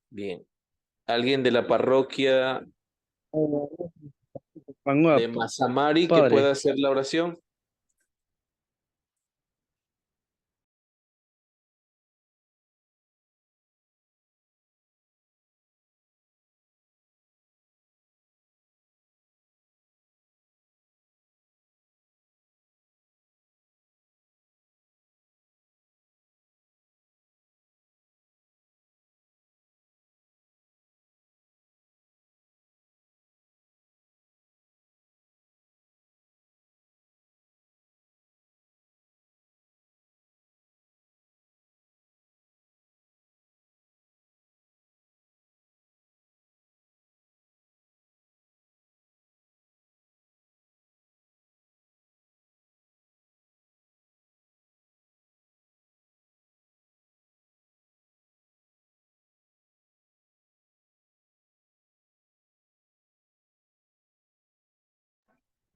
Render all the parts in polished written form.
Bien. ¿Alguien de la parroquia de Manuato, Mazamari que pueda padre, hacer la oración?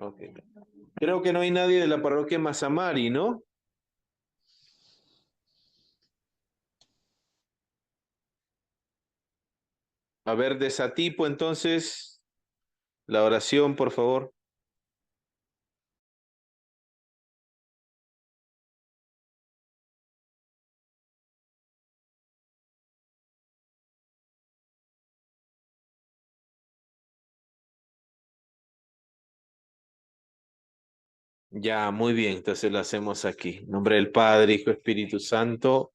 Ok. Creo que no hay nadie de la parroquia Mazamari, ¿no? A ver, desatipo entonces la oración, por favor. Ya, muy bien, entonces lo hacemos aquí. En nombre del Padre, Hijo, Espíritu Santo.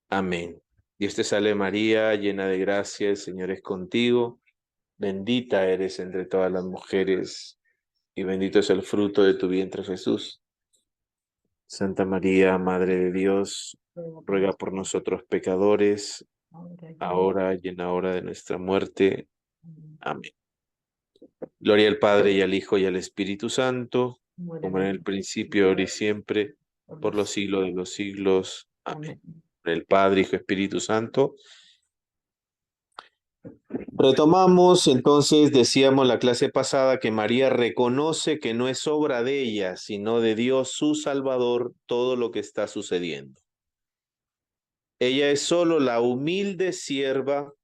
Amén. Dios te salve María, llena de gracia, el Señor es contigo. Bendita eres entre todas las mujeres y bendito es el fruto de tu vientre, Jesús. Santa María, Madre de Dios, ruega por nosotros pecadores, ahora y en la hora de nuestra muerte. Amén. Gloria al Padre y al Hijo y al Espíritu Santo, como en el principio, ahora y siempre, por los siglos de los siglos. Amén. El Padre, Hijo, Espíritu Santo. Retomamos, entonces, decíamos la clase pasada que María reconoce que no es obra de ella, sino de Dios su Salvador, todo lo que está sucediendo. Ella es solo la humilde sierva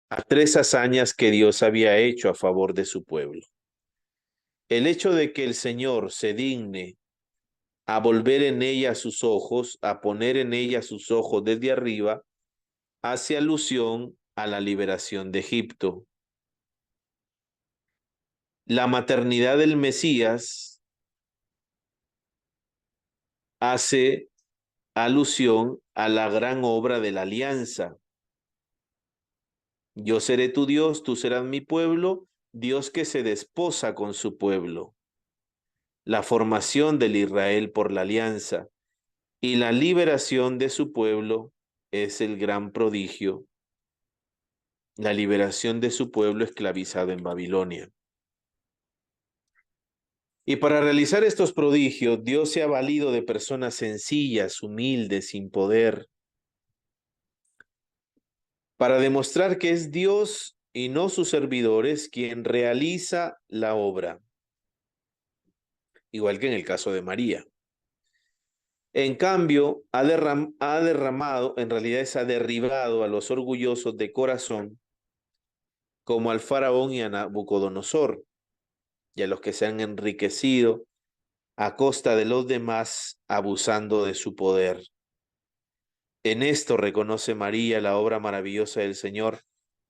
a tres hazañas que Dios había hecho a favor de su pueblo. El hecho de que el Señor se digne a volver en ella sus ojos, a poner en ella sus ojos desde arriba, hace alusión a la liberación de Egipto. La maternidad del Mesías hace alusión a la gran obra de la alianza. Yo seré tu Dios, tú serás mi pueblo, Dios que se desposa con su pueblo. La formación del Israel por la alianza y la liberación de su pueblo es el gran prodigio, la liberación de su pueblo esclavizado en Babilonia. Y para realizar estos prodigios, Dios se ha valido de personas sencillas, humildes, sin poder, para demostrar que es Dios y no sus servidores quien realiza la obra, igual que en el caso de María. En cambio, ha derramado, en realidad ha derribado a los orgullosos de corazón, como al faraón y a Nabucodonosor, y a los que se han enriquecido a costa de los demás, abusando de su poder. En esto reconoce María la obra maravillosa del Señor,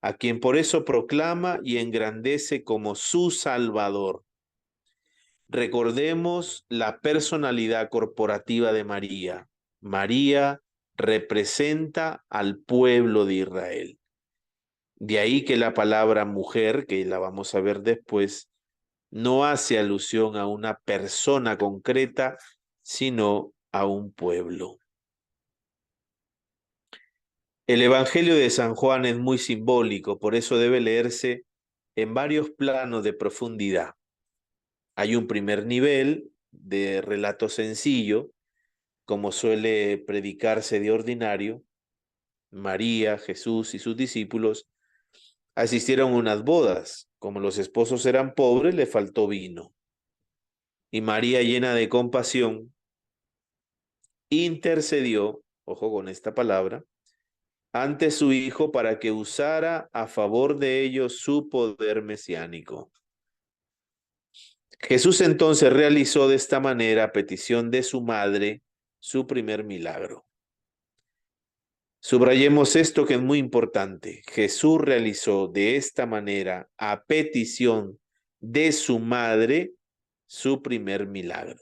a quien por eso proclama y engrandece como su Salvador. Recordemos la personalidad corporativa de María. María representa al pueblo de Israel. De ahí que la palabra mujer, que la vamos a ver después, no hace alusión a una persona concreta, sino a un pueblo. El Evangelio de San Juan es muy simbólico, por eso debe leerse en varios planos de profundidad. Hay un primer nivel de relato sencillo, como suele predicarse de ordinario, María, Jesús y sus discípulos asistieron a unas bodas. Como los esposos eran pobres, le faltó vino. Y María, llena de compasión, intercedió, ojo con esta palabra, ante su hijo para que usara a favor de ellos su poder mesiánico. Jesús entonces realizó de esta manera, a petición de su madre, su primer milagro. Subrayemos esto que es muy importante. Jesús realizó de esta manera, a petición de su madre, su primer milagro.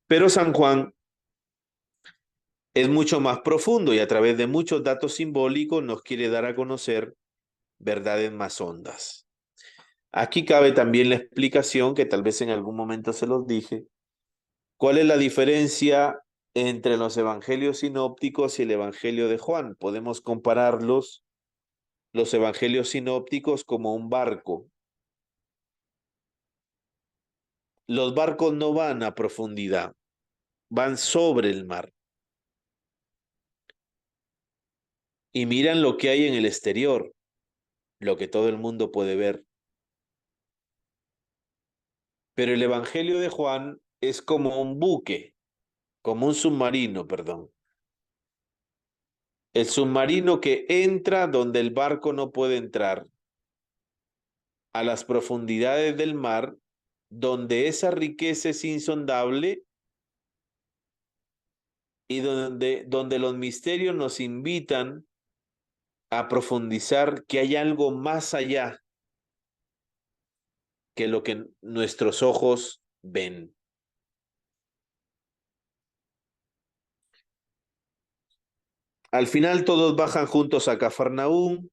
Pero San Juan es mucho más profundo y a través de muchos datos simbólicos nos quiere dar a conocer verdades más hondas. Aquí cabe también la explicación, que tal vez en algún momento se los dije. ¿Cuál es la diferencia entre los evangelios sinópticos y el evangelio de Juan? Podemos compararlos, los evangelios sinópticos, como un barco. Los barcos no van a profundidad, van sobre el mar y miran lo que hay en el exterior, lo que todo el mundo puede ver. Pero el evangelio de Juan es como un buque, como un submarino, perdón. El submarino que entra donde el barco no puede entrar, a las profundidades del mar, donde esa riqueza es insondable y donde los misterios nos invitan a profundizar que hay algo más allá que lo que nuestros ojos ven. Al final todos bajan juntos a Cafarnaúm.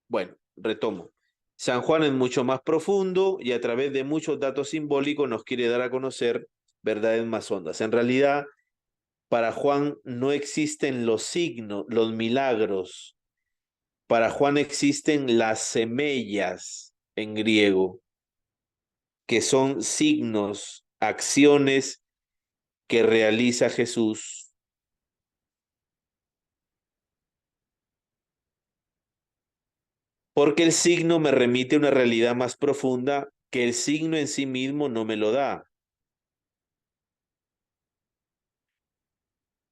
Bueno, retomo. San Juan es mucho más profundo y a través de muchos datos simbólicos nos quiere dar a conocer verdades más hondas. En realidad, para Juan no existen los signos, los milagros. Para Juan existen las semellas en griego, que son signos, acciones que realiza Jesús. Porque el signo me remite a una realidad más profunda que el signo en sí mismo no me lo da.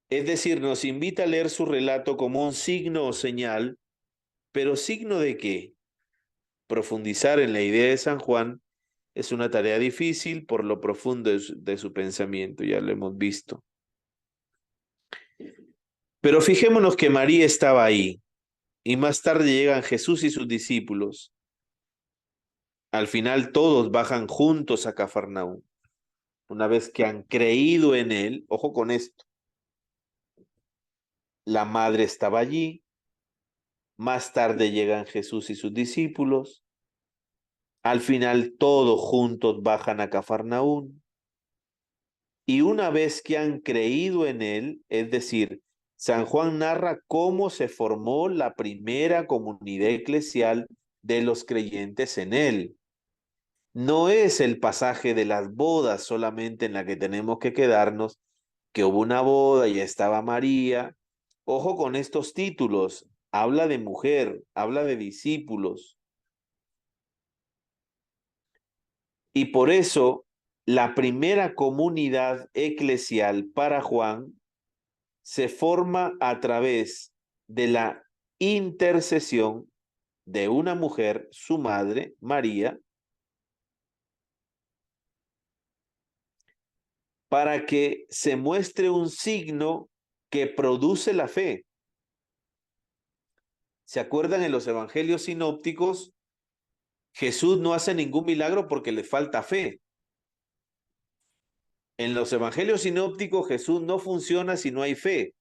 Es decir, nos invita a leer su relato como un signo o señal, pero ¿signo de qué? Profundizar en la idea de San Juan es una tarea difícil por lo profundo de su pensamiento, ya lo hemos visto. Pero fijémonos que María estaba ahí y más tarde llegan Jesús y sus discípulos. Al final todos bajan juntos a Cafarnaúm. Una vez que han creído en él, ojo con esto, la madre estaba allí, más tarde llegan Jesús y sus discípulos, al final todos juntos bajan a Cafarnaúm, y una vez que han creído en él, es decir, San Juan narra cómo se formó la primera comunidad eclesial de los creyentes en él. No es el pasaje de las bodas solamente en la que tenemos que quedarnos, que hubo una boda y estaba María. Ojo con estos títulos, habla de mujer, habla de discípulos. Y por eso la primera comunidad eclesial para Juan se forma a través de la intercesión de una mujer, su madre, María, para que se muestre un signo que produce la fe. ¿Se acuerdan en los evangelios sinópticos? Jesús no hace ningún milagro porque le falta fe. En los evangelios sinópticos Jesús no funciona si no hay fe.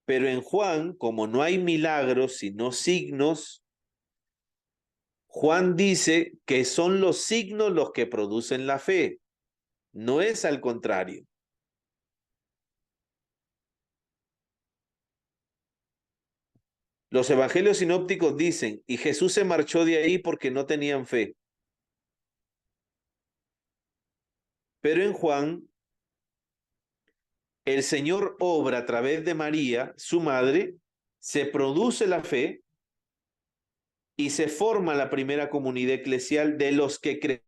Pero en Juan, como no hay milagros sino signos, Juan dice que son los signos los que producen la fe. No es al contrario. Los evangelios sinópticos dicen, y Jesús se marchó de ahí porque no tenían fe. Pero en Juan, el Señor obra a través de María, su madre, se produce la fe y se forma la primera comunidad eclesial de los que creen.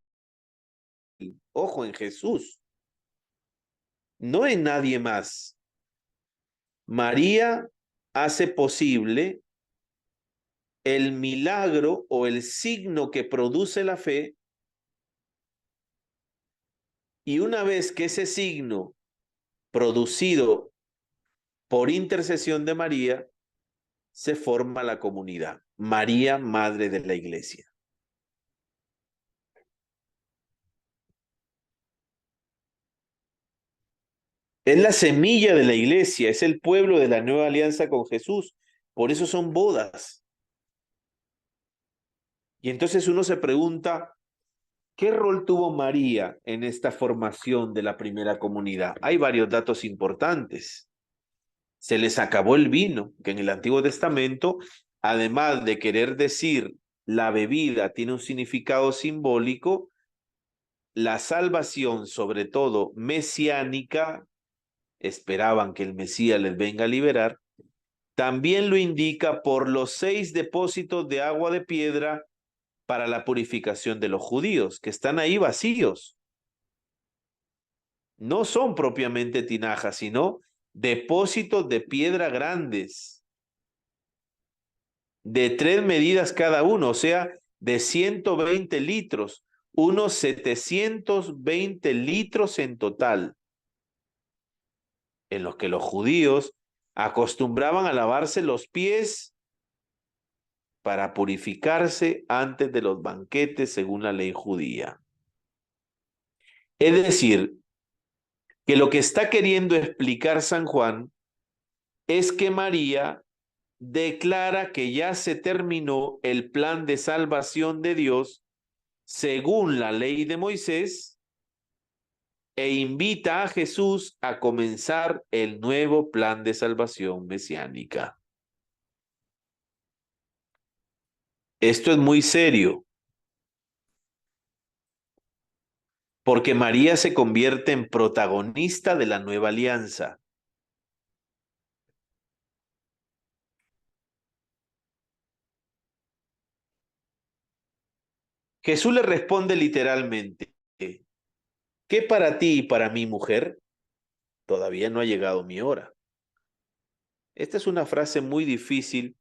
Ojo, en Jesús, no en nadie más. María hace posible el milagro o el signo que produce la fe, y una vez que ese signo producido por intercesión de María, se forma la comunidad. María, Madre de la Iglesia. Es la semilla de la Iglesia, es el pueblo de la nueva alianza con Jesús. Por eso son bodas. Y entonces uno se pregunta, ¿qué rol tuvo María en esta formación de la primera comunidad? Hay varios datos importantes. Se les acabó el vino, que en el Antiguo Testamento, además de querer decir la bebida, tiene un significado simbólico. La salvación, sobre todo mesiánica, esperaban que el Mesías les venga a liberar, también lo indica por los 6 depósitos de agua de piedra para la purificación de los judíos, que están ahí vacíos. No son propiamente tinajas, sino depósitos de piedra grandes, de 3 medidas cada uno, o sea, de 120 litros, unos 720 litros en total, en los que los judíos acostumbraban a lavarse los pies para purificarse antes de los banquetes según la ley judía. Es decir, que lo que está queriendo explicar San Juan es que María declara que ya se terminó el plan de salvación de Dios según la ley de Moisés e invita a Jesús a comenzar el nuevo plan de salvación mesiánica. Esto es muy serio, porque María se convierte en protagonista de la nueva alianza. Jesús le responde literalmente, ¿qué para ti y para mí, mujer? Todavía no ha llegado mi hora. Esta es una frase muy difícil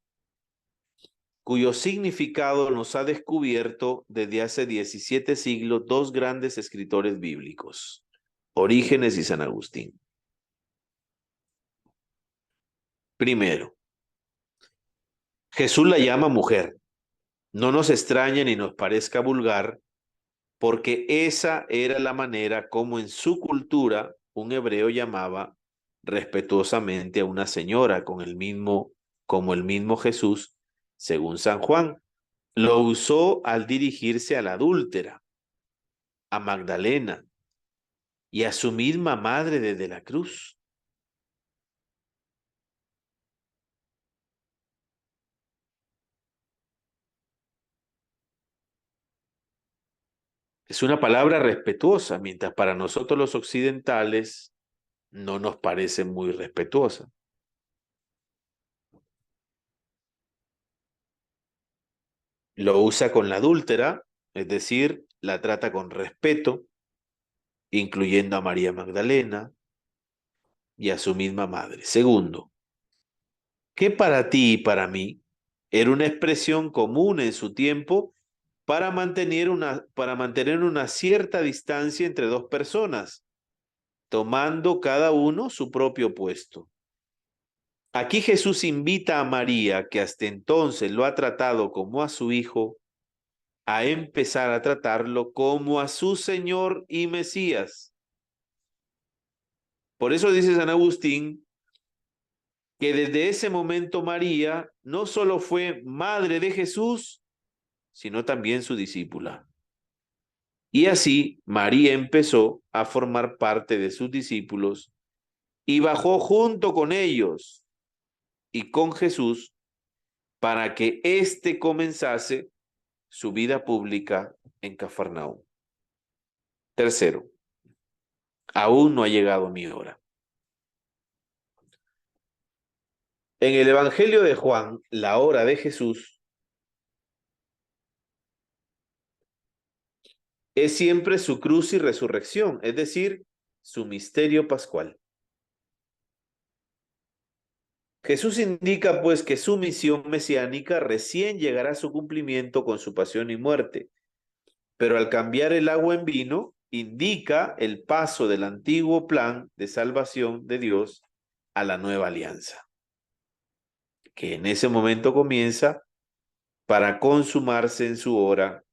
cuyo significado nos ha descubierto desde hace 17 siglos dos grandes escritores bíblicos, Orígenes y San Agustín. Primero, Jesús la llama mujer. No nos extraña ni nos parezca vulgar, porque esa era la manera como en su cultura un hebreo llamaba respetuosamente a una señora como el mismo Jesús, según San Juan. Lo usó al dirigirse a la adúltera, a Magdalena y a su misma madre desde la cruz. Es una palabra respetuosa, mientras para nosotros los occidentales no nos parece muy respetuosa. Lo usa con la adúltera, es decir, la trata con respeto, incluyendo a María Magdalena y a su misma madre. Segundo, que para ti y para mí era una expresión común en su tiempo para mantener una cierta distancia entre dos personas, tomando cada uno su propio puesto. Aquí Jesús invita a María, que hasta entonces lo ha tratado como a su hijo, a empezar a tratarlo como a su Señor y Mesías. Por eso dice San Agustín que desde ese momento María no solo fue madre de Jesús, sino también su discípula. Y así María empezó a formar parte de sus discípulos y bajó junto con ellos y con Jesús para que éste comenzase su vida pública en Cafarnaúm. Tercero, aún no ha llegado mi hora. En el Evangelio de Juan, la hora de Jesús es siempre su cruz y resurrección, es decir, su misterio pascual. Jesús indica pues que su misión mesiánica recién llegará a su cumplimiento con su pasión y muerte, pero al cambiar el agua en vino, indica el paso del antiguo plan de salvación de Dios a la nueva alianza, que en ese momento comienza para consumarse en su hora,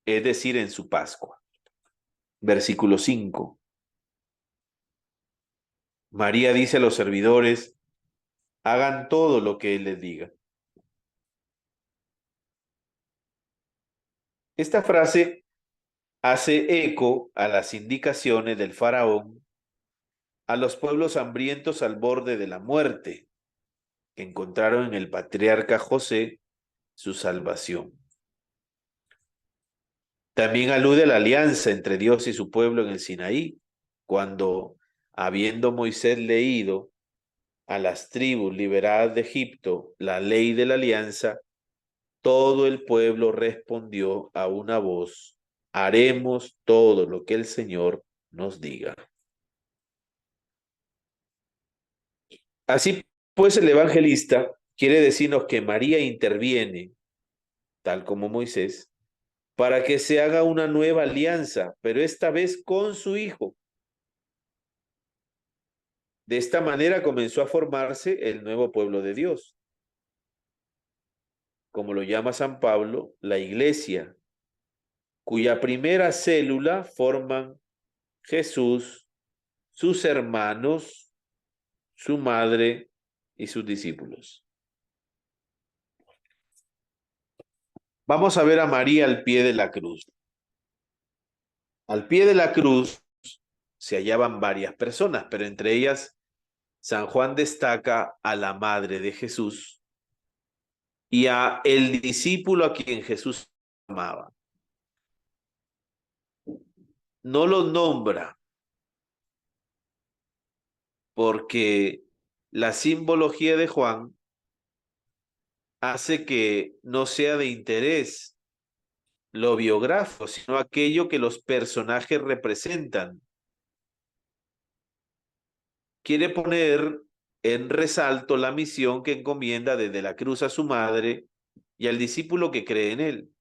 es decir, en su Pascua. Versículo 5. María dice a los servidores, hagan todo lo que Él les diga. Esta frase hace eco a las indicaciones del faraón a los pueblos hambrientos al borde de la muerte, que encontraron en el patriarca José su salvación. También alude a la alianza entre Dios y su pueblo en el Sinaí, cuando, habiendo Moisés leído a las tribus liberadas de Egipto la ley de la alianza, todo el pueblo respondió a una voz, haremos todo lo que el Señor nos diga. Así pues, el evangelista quiere decirnos que María interviene, tal como Moisés, para que se haga una nueva alianza, pero esta vez con su hijo. De esta manera comenzó a formarse el nuevo pueblo de Dios, como lo llama San Pablo, la iglesia, cuya primera célula forman Jesús, sus hermanos, su madre y sus discípulos. Vamos a ver a María al pie de la cruz. Al pie de la cruz se hallaban varias personas, pero entre ellas San Juan destaca a la madre de Jesús y a el discípulo a quien Jesús amaba. No los nombra porque la simbología de Juan hace que no sea de interés lo biográfico, sino aquello que los personajes representan. Quiere poner en resalto la misión que encomienda desde la cruz a su madre y al discípulo que cree en él.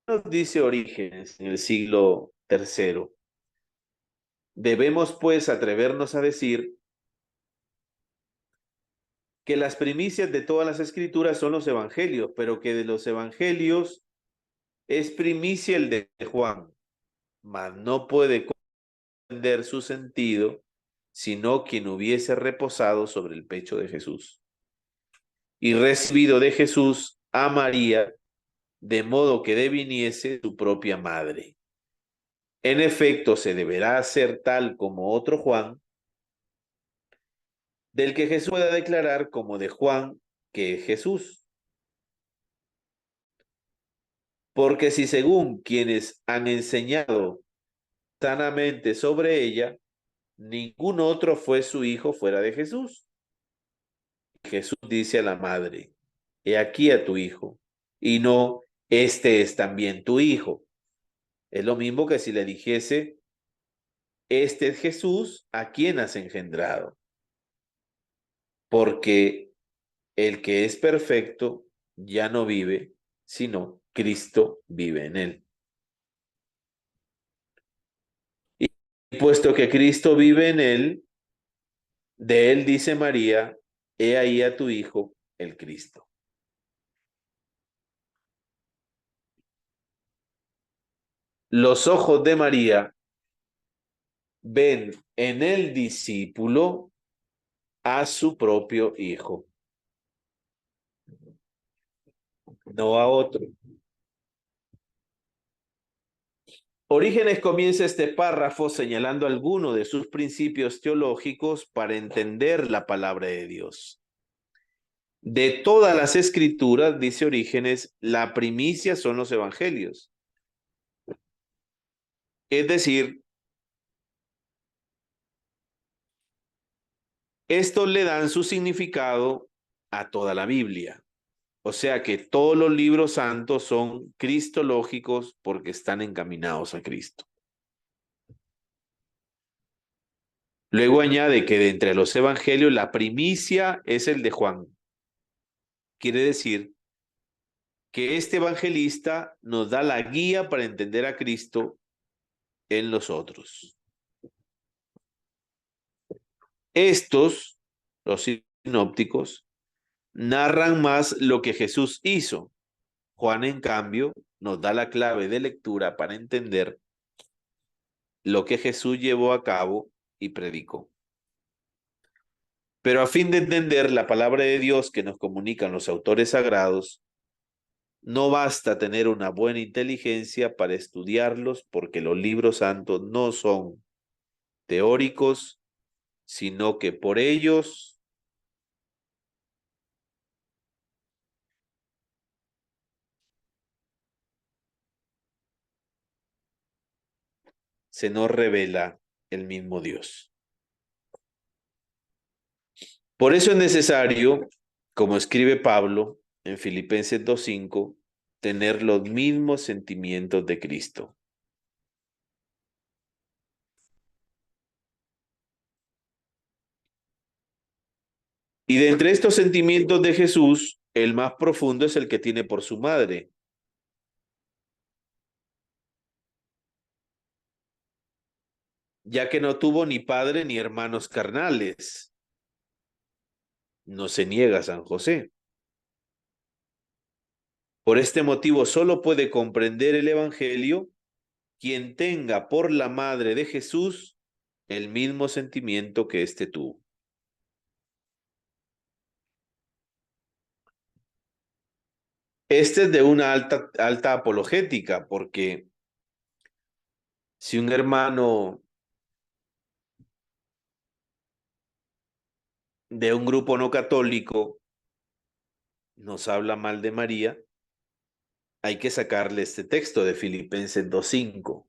Nos dice Orígenes en el siglo III. Debemos pues atrevernos a decir que las primicias de todas las escrituras son los evangelios, pero que de los evangelios es primicia el de Juan, mas no puede comprender su sentido sino quien hubiese reposado sobre el pecho de Jesús y recibido de Jesús a María, de modo que deviniese su propia madre. En efecto, se deberá hacer tal como otro Juan, del que Jesús pueda declarar como de Juan que es Jesús. Porque si según quienes han enseñado sanamente sobre ella, ningún otro fue su hijo fuera de Jesús. Jesús dice a la madre, he aquí a tu hijo, y no, este es también tu hijo. Es lo mismo que si le dijese, este es Jesús a quien has engendrado. Porque el que es perfecto ya no vive, sino Cristo vive en él. Y puesto que Cristo vive en él, de él dice María, he ahí a tu hijo, el Cristo. Los ojos de María ven en el discípulo a su propio hijo, no a otro. Orígenes comienza este párrafo señalando algunos de sus principios teológicos para entender la palabra de Dios. De todas las escrituras, dice Orígenes, la primicia son los evangelios. Es decir, estos le dan su significado a toda la Biblia. O sea que todos los libros santos son cristológicos porque están encaminados a Cristo. Luego añade que de entre los evangelios la primicia es el de Juan. Quiere decir que este evangelista nos da la guía para entender a Cristo en los otros. Estos, los sinópticos, narran más lo que Jesús hizo. Juan, en cambio, nos da la clave de lectura para entender lo que Jesús llevó a cabo y predicó. Pero a fin de entender la palabra de Dios que nos comunican los autores sagrados, no basta tener una buena inteligencia para estudiarlos porque los libros santos no son teóricos, sino que por ellos se nos revela el mismo Dios. Por eso es necesario, como escribe Pablo en Filipenses 2:5, tener los mismos sentimientos de Cristo. Y de entre estos sentimientos de Jesús, el más profundo es el que tiene por su madre. Ya que no tuvo ni padre ni hermanos carnales. No se niega a San José. Por este motivo solo puede comprender el Evangelio quien tenga por la madre de Jesús el mismo sentimiento que éste tuvo. Este es de una alta apologética, porque si un hermano de un grupo no católico nos habla mal de María, hay que sacarle este texto de Filipenses 2:5.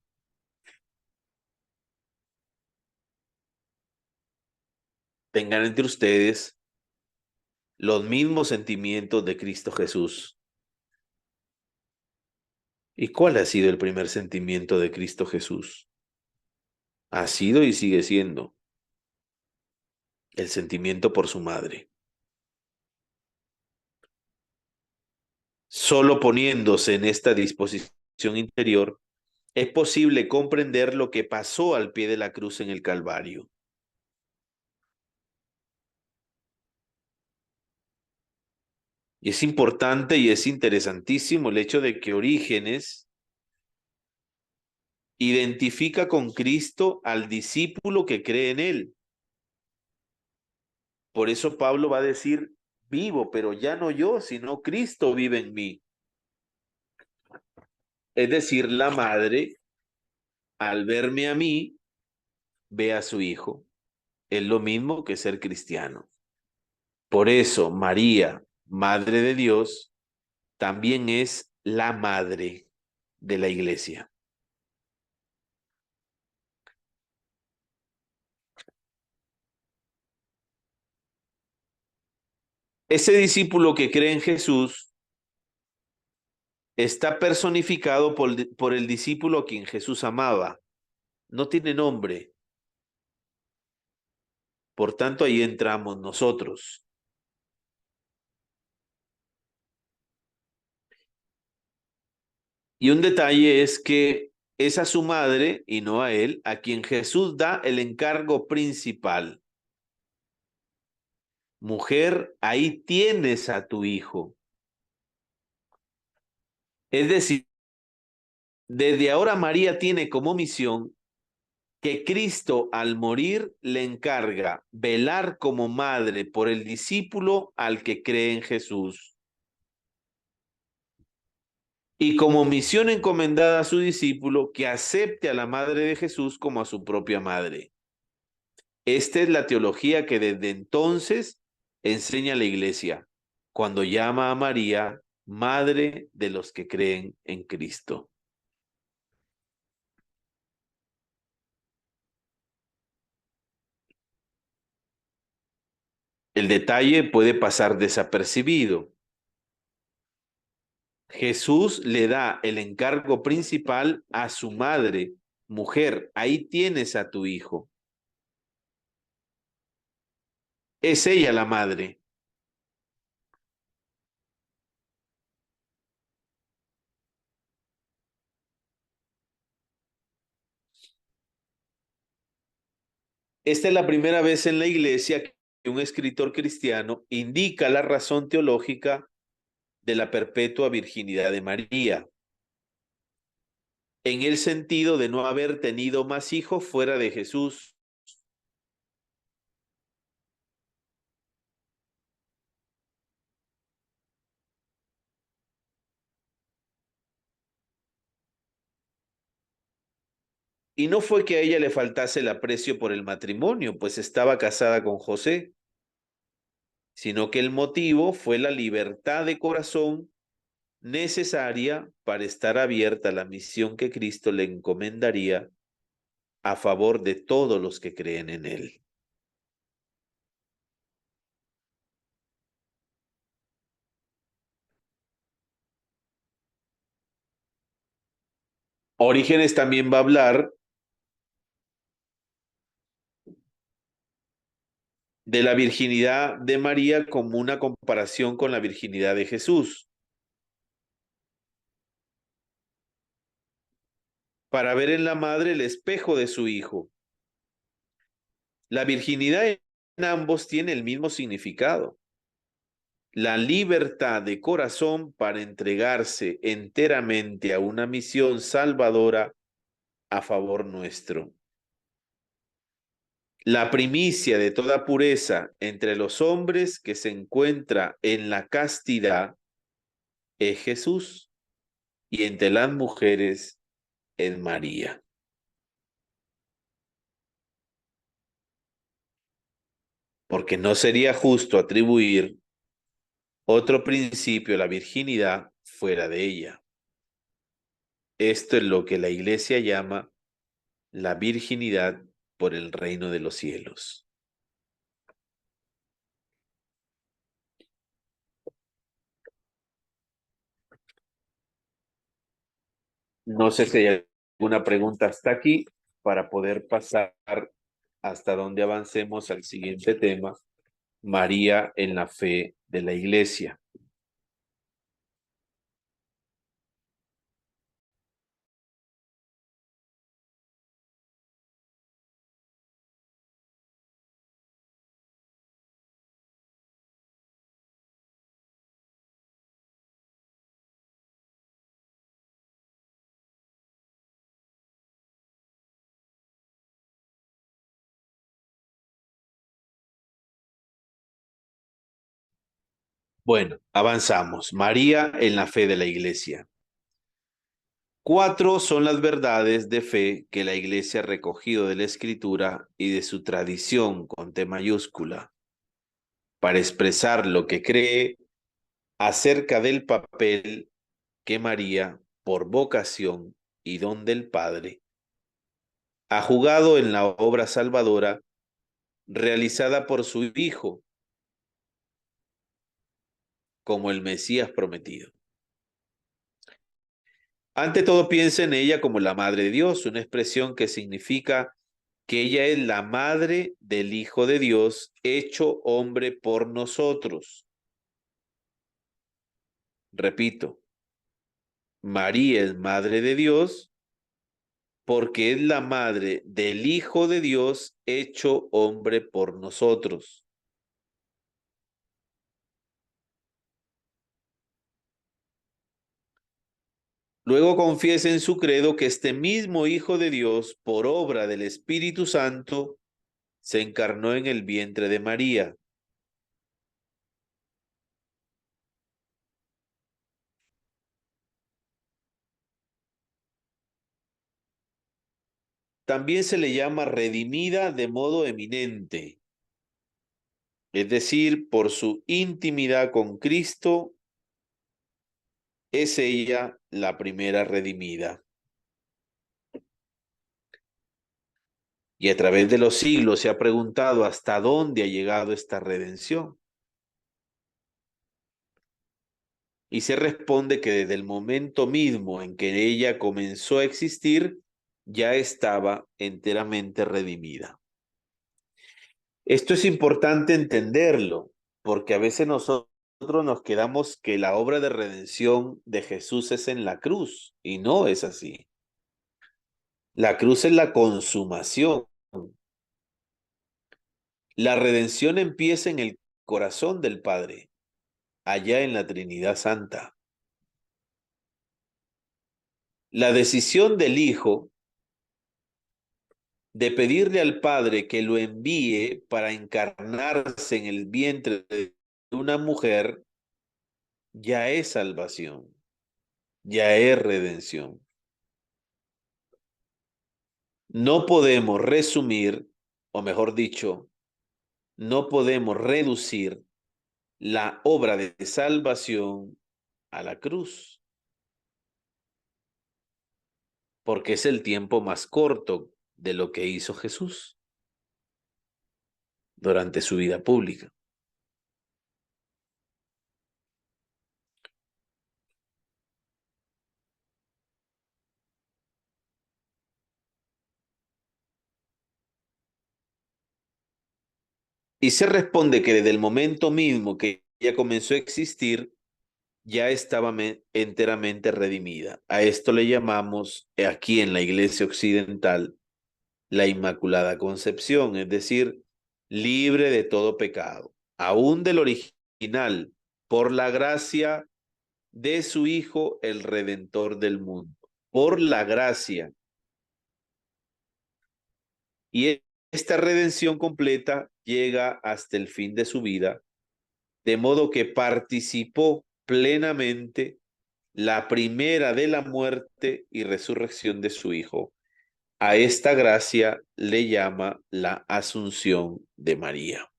Tengan entre ustedes los mismos sentimientos de Cristo Jesús. ¿Y cuál ha sido el primer sentimiento de Cristo Jesús? Ha sido y sigue siendo el sentimiento por su madre. Solo poniéndose en esta disposición interior es posible comprender lo que pasó al pie de la cruz en el Calvario. Y es importante y es interesantísimo el hecho de que Orígenes identifica con Cristo al discípulo que cree en él. Por eso Pablo va a decir, vivo, pero ya no yo, sino Cristo vive en mí. Es decir, la madre, al verme a mí, ve a su hijo. Es lo mismo que ser cristiano. Por eso María, Madre de Dios, también es la madre de la iglesia. Ese discípulo que cree en Jesús está personificado por el discípulo a quien Jesús amaba. No tiene nombre. Por tanto, ahí entramos nosotros. Y un detalle es que es a su madre y no a él a quien Jesús da el encargo principal. Mujer, ahí tienes a tu hijo. Es decir, desde ahora María tiene como misión que Cristo al morir le encarga velar como madre por el discípulo al que cree en Jesús. y como misión encomendada a su discípulo que acepte a la madre de Jesús como a su propia madre. Esta es la teología que desde entonces enseña la Iglesia, cuando llama a María madre de los que creen en Cristo. El detalle puede pasar desapercibido. Jesús le da el encargo principal a su madre, mujer, ahí tienes a tu hijo. Es ella la madre. Esta es la primera vez en la Iglesia que un escritor cristiano indica la razón teológica de la perpetua virginidad de María, en el sentido de no haber tenido más hijos fuera de Jesús. Y no fue que a ella le faltase el aprecio por el matrimonio, pues estaba casada con José, sino que el motivo fue la libertad de corazón necesaria para estar abierta a la misión que Cristo le encomendaría a favor de todos los que creen en él. Orígenes también va a hablar de la virginidad de María como una comparación con la virginidad de Jesús, para ver en la madre el espejo de su hijo. La virginidad en ambos tiene el mismo significado, la libertad de corazón para entregarse enteramente a una misión salvadora a favor nuestro. La primicia de toda pureza entre los hombres que se encuentra en la castidad es Jesús y entre las mujeres es María. Porque no sería justo atribuir otro principio a la virginidad fuera de ella. Esto es lo que la Iglesia llama la virginidad por el reino de los cielos. No sé si hay alguna pregunta hasta aquí para poder pasar hasta donde avancemos al siguiente tema, María en la fe de la Iglesia. Bueno, avanzamos. María en la fe de la Iglesia. 4 son las verdades de fe que la Iglesia ha recogido de la Escritura y de su tradición con T mayúscula para expresar lo que cree acerca del papel que María, por vocación y don del Padre, ha jugado en la obra salvadora realizada por su Hijo como el Mesías prometido. Ante todo, piensa en ella como la Madre de Dios, una expresión que significa que ella es la madre del Hijo de Dios, hecho hombre por nosotros. Repito, María es madre de Dios porque es la madre del Hijo de Dios, hecho hombre por nosotros. Luego confiesa en su credo que este mismo Hijo de Dios, por obra del Espíritu Santo, se encarnó en el vientre de María. también se le llama redimida de modo eminente, es decir, por su intimidad con Cristo, es ella la primera redimida. Y a través de los siglos se ha preguntado hasta dónde ha llegado esta redención. Y se responde que desde el momento mismo en que ella comenzó a existir, ya estaba enteramente redimida. Esto es importante entenderlo, porque a veces nosotros nos quedamos que la obra de redención de Jesús es en la cruz, y no es así. La cruz es la consumación. La redención empieza en el corazón del Padre, allá en la Trinidad Santa. La decisión del Hijo de pedirle al Padre que lo envíe para encarnarse en el vientre de una mujer, ya es salvación, ya es redención. No podemos resumir, o mejor dicho, no podemos reducir la obra de salvación a la cruz, porque es el tiempo más corto de lo que hizo Jesús durante su vida pública. Y se responde que desde el momento mismo que ella comenzó a existir, ya estaba enteramente redimida. A esto le llamamos aquí en la Iglesia Occidental la Inmaculada Concepción, es decir, libre de todo pecado, aún del original, por la gracia de su Hijo, el Redentor del mundo. Por la gracia. Y esta redención completa llega hasta el fin de su vida, de modo que participó plenamente la primera de la muerte y resurrección de su Hijo. A esta gracia le llama la Asunción de María.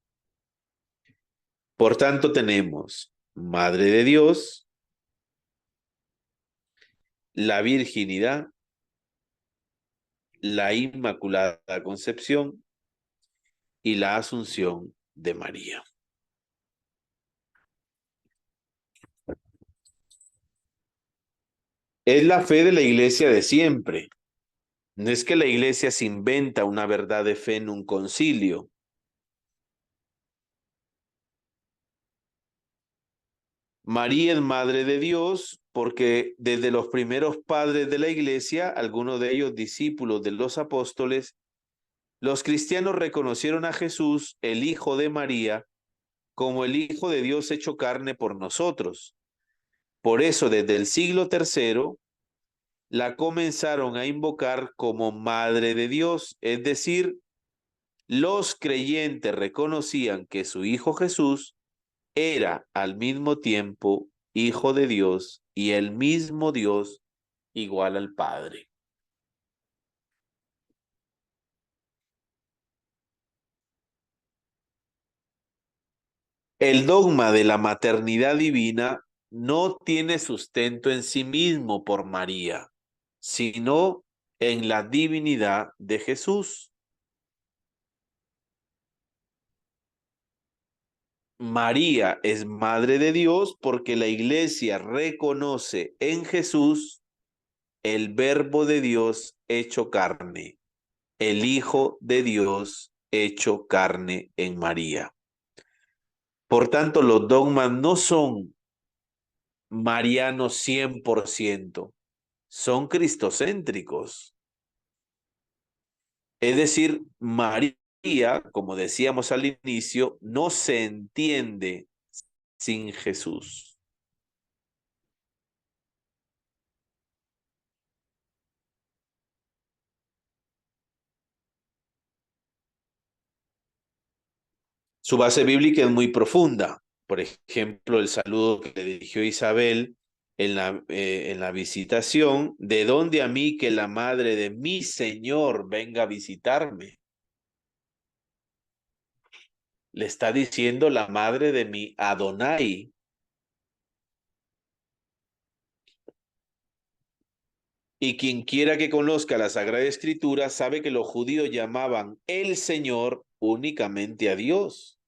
Por tanto, tenemos Madre de Dios, la virginidad, la Inmaculada Concepción y la Asunción de María. Es la fe de la Iglesia de siempre. No es que la Iglesia se inventa una verdad de fe en un concilio. María es Madre de Dios porque desde los primeros padres de la Iglesia, algunos de ellos discípulos de los apóstoles, los cristianos reconocieron a Jesús, el Hijo de María, como el Hijo de Dios hecho carne por nosotros. Por eso, desde el siglo III, la comenzaron a invocar como Madre de Dios, es decir, los creyentes reconocían que su Hijo Jesús era al mismo tiempo Hijo de Dios y el mismo Dios igual al Padre. El dogma de la maternidad divina no tiene sustento en sí mismo por María, sino en la divinidad de Jesús. María es Madre de Dios porque la Iglesia reconoce en Jesús el Verbo de Dios hecho carne, el Hijo de Dios hecho carne en María. Por tanto, los dogmas no son marianos 100%, son cristocéntricos. Es decir, María, como decíamos al inicio, no se entiende sin Jesús. Su base bíblica es muy profunda. Por ejemplo, el saludo que le dirigió Isabel en la visitación, ¿de dónde a mí que la madre de mi Señor venga a visitarme? Le está diciendo la madre de mi Adonai. Y quien quiera que conozca la Sagrada Escritura sabe que los judíos llamaban el Señor únicamente a Dios.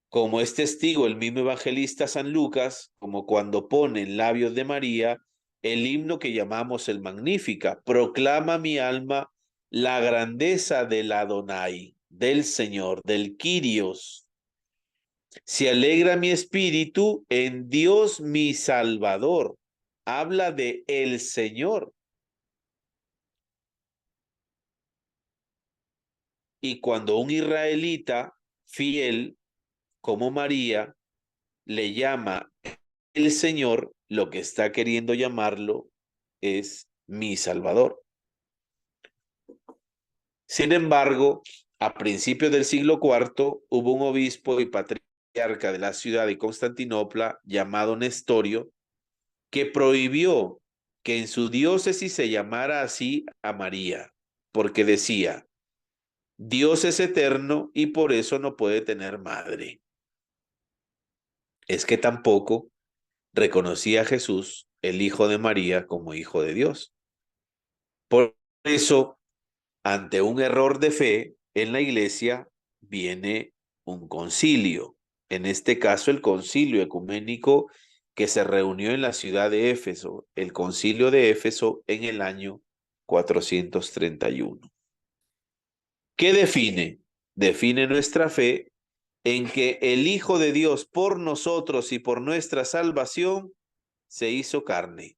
Como es testigo el mismo evangelista San Lucas, como cuando pone en labios de María el himno que llamamos el Magnífica, proclama mi alma la grandeza del Adonai, del Señor, del Kyrios. Se alegra mi espíritu en Dios mi Salvador. Habla de el Señor. Y cuando un israelita fiel como María le llama el Señor, lo que está queriendo llamarlo es mi Salvador. Sin embargo, a principios del siglo IV hubo un obispo y patriarca de la ciudad de Constantinopla llamado Nestorio que prohibió que en su diócesis se llamara así a María, porque decía, Dios es eterno y por eso no puede tener madre. Es que tampoco reconocía a Jesús, el Hijo de María, como Hijo de Dios. Por eso, ante un error de fe en la iglesia, viene un concilio. En este caso, el concilio ecuménico que se reunió en la ciudad de Éfeso, el concilio de Éfeso en el año 431. ¿Qué define? Define nuestra fe en que el Hijo de Dios por nosotros y por nuestra salvación se hizo carne.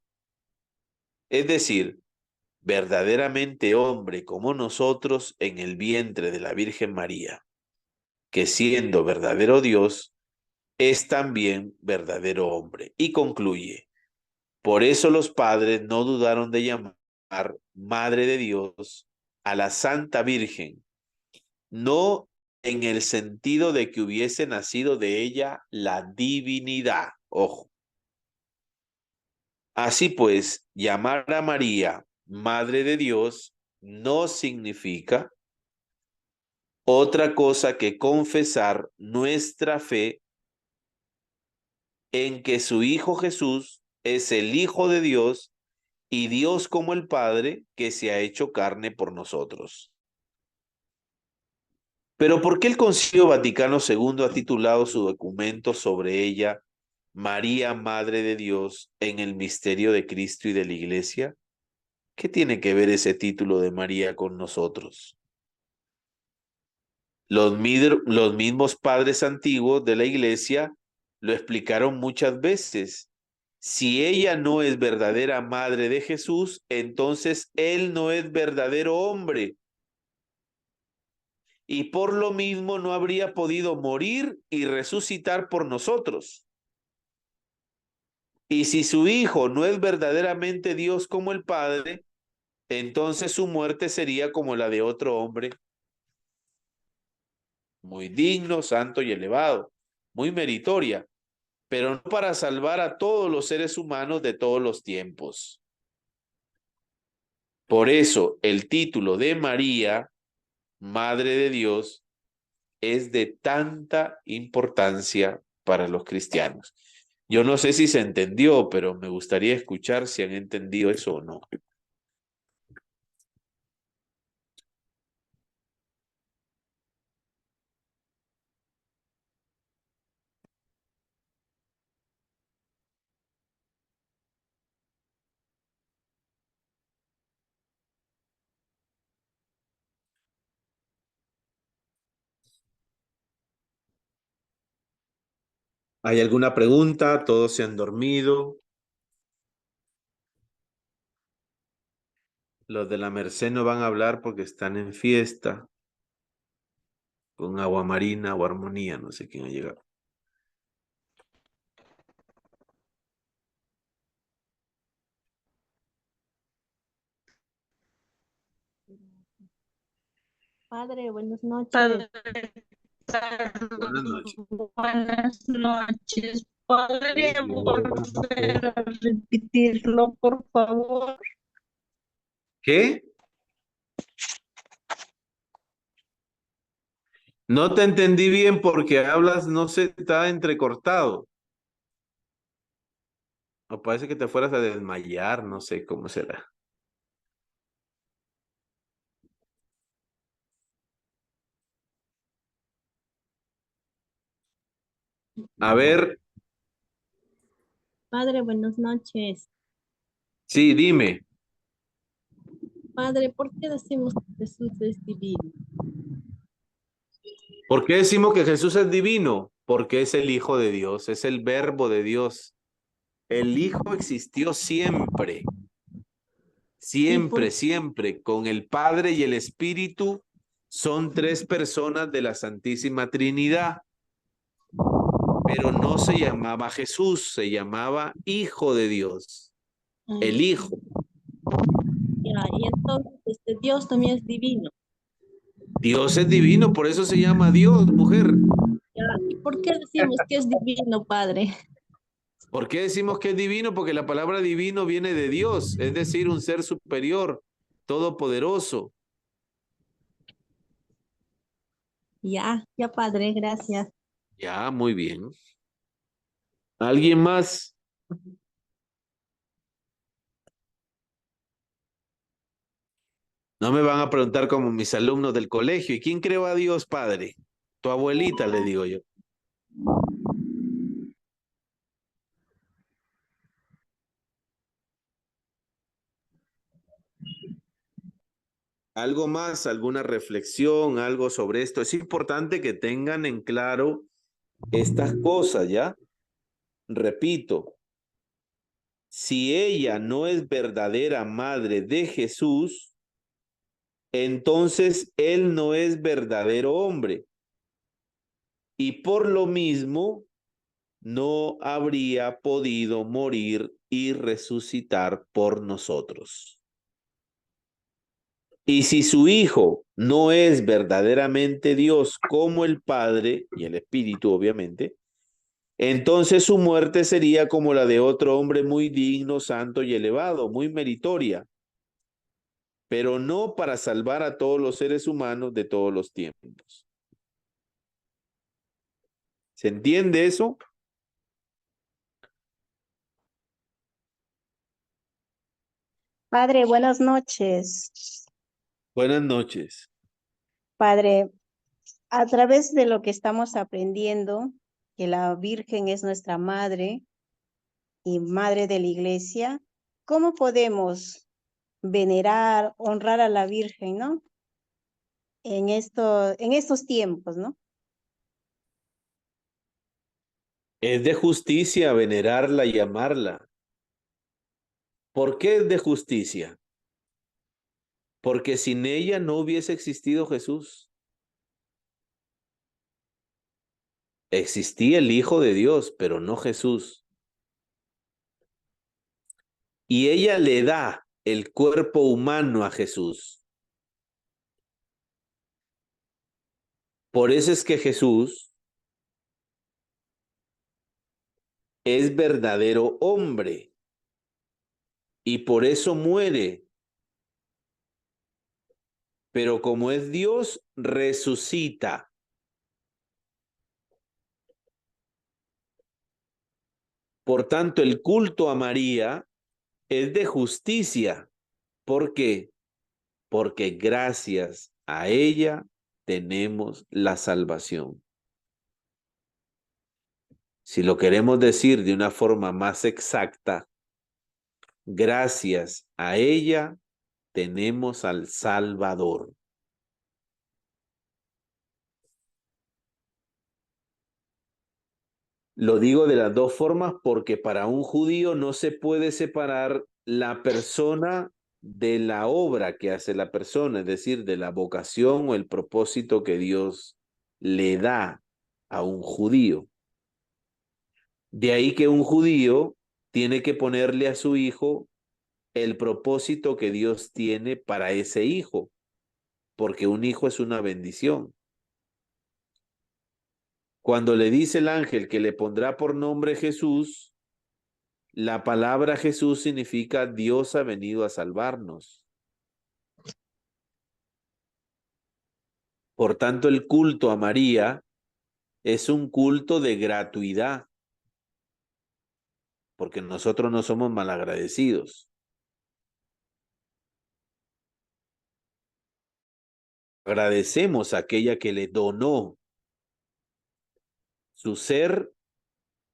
Es decir, verdaderamente hombre como nosotros en el vientre de la Virgen María, que siendo verdadero Dios, es también verdadero hombre. Y concluye, por eso los padres no dudaron de llamar Madre de Dios a la Santa Virgen, no en el sentido de que hubiese nacido de ella la divinidad. Ojo. Así pues, llamar a María Madre de Dios no significa otra cosa que confesar nuestra fe en que su Hijo Jesús es el Hijo de Dios y Dios como el Padre que se ha hecho carne por nosotros. Pero ¿por qué el Concilio Vaticano II ha titulado su documento sobre ella María, Madre de Dios, en el misterio de Cristo y de la Iglesia? ¿Qué tiene que ver ese título de María con nosotros? Los mismos padres antiguos de la Iglesia lo explicaron muchas veces. Si ella no es verdadera madre de Jesús, entonces él no es verdadero hombre. Y por lo mismo no habría podido morir y resucitar por nosotros. Y si su Hijo no es verdaderamente Dios como el Padre, entonces su muerte sería como la de otro hombre, muy digno, santo y elevado, muy meritoria, pero no para salvar a todos los seres humanos de todos los tiempos. Por eso el título de María, Madre de Dios, es de tanta importancia para los cristianos. Yo no sé si se entendió, pero me gustaría escuchar si han entendido eso o no. ¿Hay alguna pregunta? ¿Todos se han dormido? Los de la Merced no van a hablar porque están en fiesta con Agua Marina o Armonía, no sé quién ha llegado. Padre, buenas noches. Padre, Buenas noches. buenas noches, ¿Podría volver a repetirlo, por favor? ¿Qué? No te entendí bien porque hablas, no sé, está entrecortado. O parece que te fueras a desmayar, no sé cómo será. A ver, Padre, buenas noches. sí, dime. Padre, ¿por qué decimos que Jesús es divino? ¿Por qué decimos que Jesús es divino? Porque es el Hijo de Dios, es el Verbo de Dios. El Hijo existió siempre, ¿Y siempre, por, siempre, con el Padre y el Espíritu. Son tres personas de la Santísima Trinidad, pero no se llamaba Jesús, se llamaba Hijo de Dios, el ah, Hijo. ya, y entonces Dios también es divino? Dios es divino, por eso se llama Dios, mujer. Ya, ¿y por qué decimos que es divino, Padre? ¿Por qué decimos que es divino? Porque la palabra divino viene de Dios, es decir, un ser superior, todopoderoso. Ya, ya, Padre, gracias. Ya, muy bien. ¿Alguien más? No me van a preguntar como mis alumnos del colegio. ¿Y quién creó a Dios, padre? Tu abuelita, le digo yo. ¿Algo más? ¿Alguna reflexión? ¿Algo sobre esto? Es importante que tengan en claro estas cosas, ¿ya? Repito, si ella no es verdadera madre de Jesús, entonces él no es verdadero hombre. Y por lo mismo, no habría podido morir y resucitar por nosotros. Y si su Hijo no es verdaderamente Dios como el Padre y el Espíritu, obviamente, entonces su muerte sería como la de otro hombre muy digno, santo y elevado, muy meritoria, pero no para salvar a todos los seres humanos de todos los tiempos. ¿Se entiende eso? Padre, buenas noches. Buenas noches. Padre, a través de lo que estamos aprendiendo, que la Virgen es nuestra madre y madre de la Iglesia, ¿cómo podemos venerar, honrar a la Virgen, ¿no? En estos tiempos, ¿no? Es de justicia venerarla y amarla. ¿Por qué es de justicia? Porque sin ella no hubiese existido Jesús. Existía el Hijo de Dios, pero no Jesús. Y ella le da el cuerpo humano a Jesús. Por eso es que Jesús es verdadero hombre y por eso muere. Pero como es Dios, resucita. Por tanto, el culto a María es de justicia. ¿Por qué? Porque gracias a ella tenemos la salvación. Si lo queremos decir de una forma más exacta, gracias a ella tenemos al Salvador. Lo digo de las dos formas porque para un judío no se puede separar la persona de la obra que hace la persona, es decir, de la vocación o el propósito que Dios le da a un judío. De ahí que un judío tiene que ponerle a su hijo el propósito que Dios tiene para ese hijo, porque un hijo es una bendición. Cuando le dice el ángel que le pondrá por nombre Jesús, la palabra Jesús significa Dios ha venido a salvarnos. Por tanto, el culto a María es un culto de gratuidad, porque nosotros no somos malagradecidos. Agradecemos a aquella que le donó su ser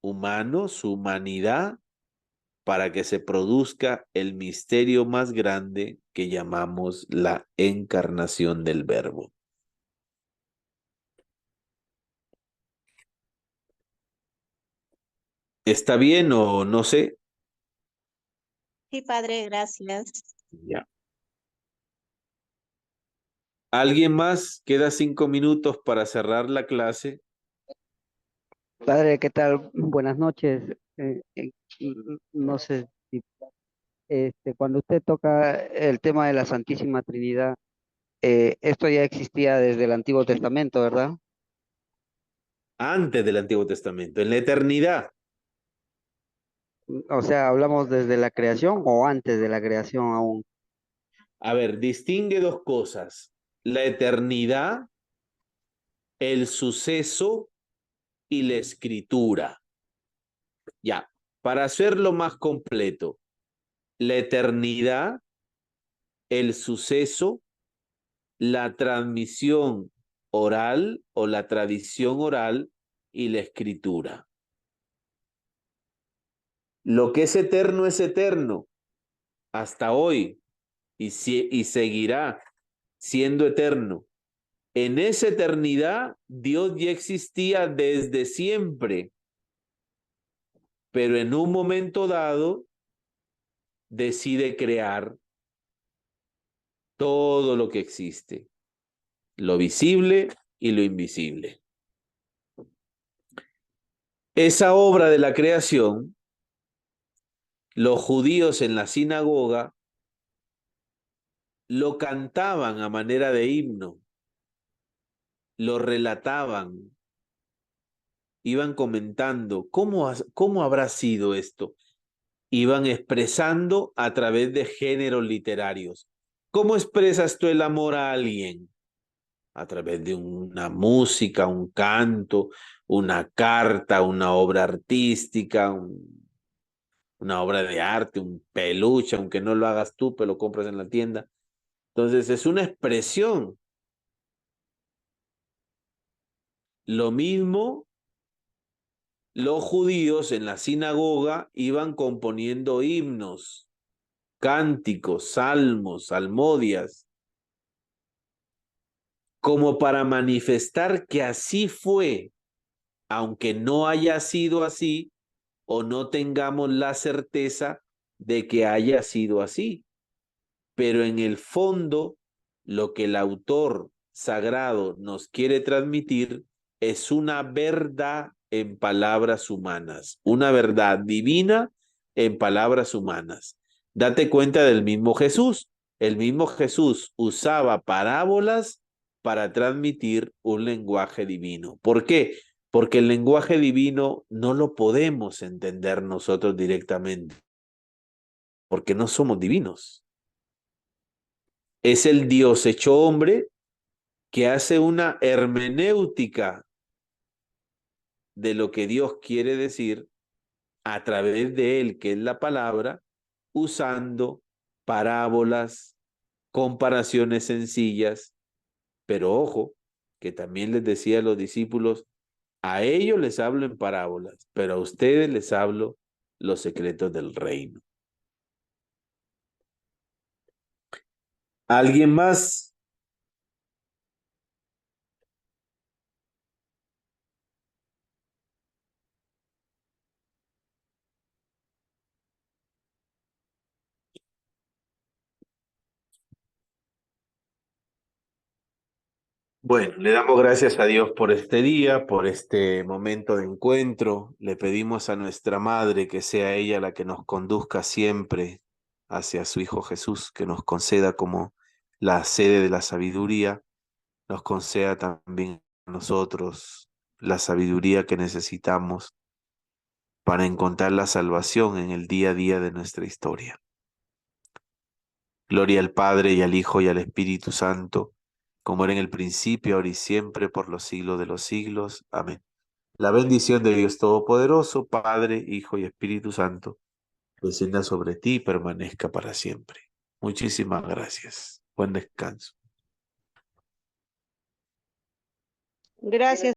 humano, su humanidad, para que se produzca el misterio más grande que llamamos la encarnación del Verbo. ¿Está bien o no sé? Sí, Padre, gracias. Ya. ¿Alguien más? Queda 5 minutos para cerrar la clase. Padre, ¿qué tal? Buenas noches. No sé si cuando usted toca el tema de la Santísima Trinidad, esto ya existía desde el Antiguo Testamento, ¿verdad? Antes del Antiguo Testamento, en la eternidad. O sea, ¿hablamos desde la creación o antes de la creación aún? A ver, distingue dos cosas. La eternidad, el suceso y la escritura. Ya, para hacerlo más completo, la eternidad, el suceso, la transmisión oral o la tradición oral y la escritura. Lo que es eterno hasta hoy y seguirá siendo eterno. En esa eternidad, Dios ya existía desde siempre, pero en un momento dado decide crear todo lo que existe, lo visible y lo invisible. Esa obra de la creación, los judíos en la sinagoga lo cantaban a manera de himno, lo relataban, iban comentando, ¿cómo habrá sido esto? Iban expresando a través de géneros literarios. ¿Cómo expresas tú el amor a alguien? A través de una música, un canto, una carta, una obra artística, una obra de arte, un peluche, aunque no lo hagas tú, pero lo compras en la tienda. Entonces es una expresión. Lo mismo los judíos en la sinagoga iban componiendo himnos, cánticos, salmos, salmodias, como para manifestar que así fue, aunque no haya sido así o no tengamos la certeza de que haya sido así. Pero en el fondo, lo que el autor sagrado nos quiere transmitir es una verdad en palabras humanas, una verdad divina en palabras humanas. Date cuenta del mismo Jesús. El mismo Jesús usaba parábolas para transmitir un lenguaje divino. ¿Por qué? Porque el lenguaje divino no lo podemos entender nosotros directamente, porque no somos divinos. Es el Dios hecho hombre que hace una hermenéutica de lo que Dios quiere decir a través de él, que es la palabra, usando parábolas, comparaciones sencillas, pero ojo, que también les decía a los discípulos, a ellos les hablo en parábolas, pero a ustedes les hablo los secretos del reino. ¿Alguien más? Bueno, le damos gracias a Dios por este día, por este momento de encuentro. Le pedimos a nuestra Madre que sea ella la que nos conduzca siempre hacia su Hijo Jesús, que nos conceda como la sede de la sabiduría, nos conceda también a nosotros la sabiduría que necesitamos para encontrar la salvación en el día a día de nuestra historia. Gloria al Padre, y al Hijo, y al Espíritu Santo, como era en el principio, ahora y siempre, por los siglos de los siglos. Amén. La bendición de Dios Todopoderoso, Padre, Hijo y Espíritu Santo, descienda sobre ti y permanezca para siempre. Muchísimas gracias. Buen descanso. Gracias.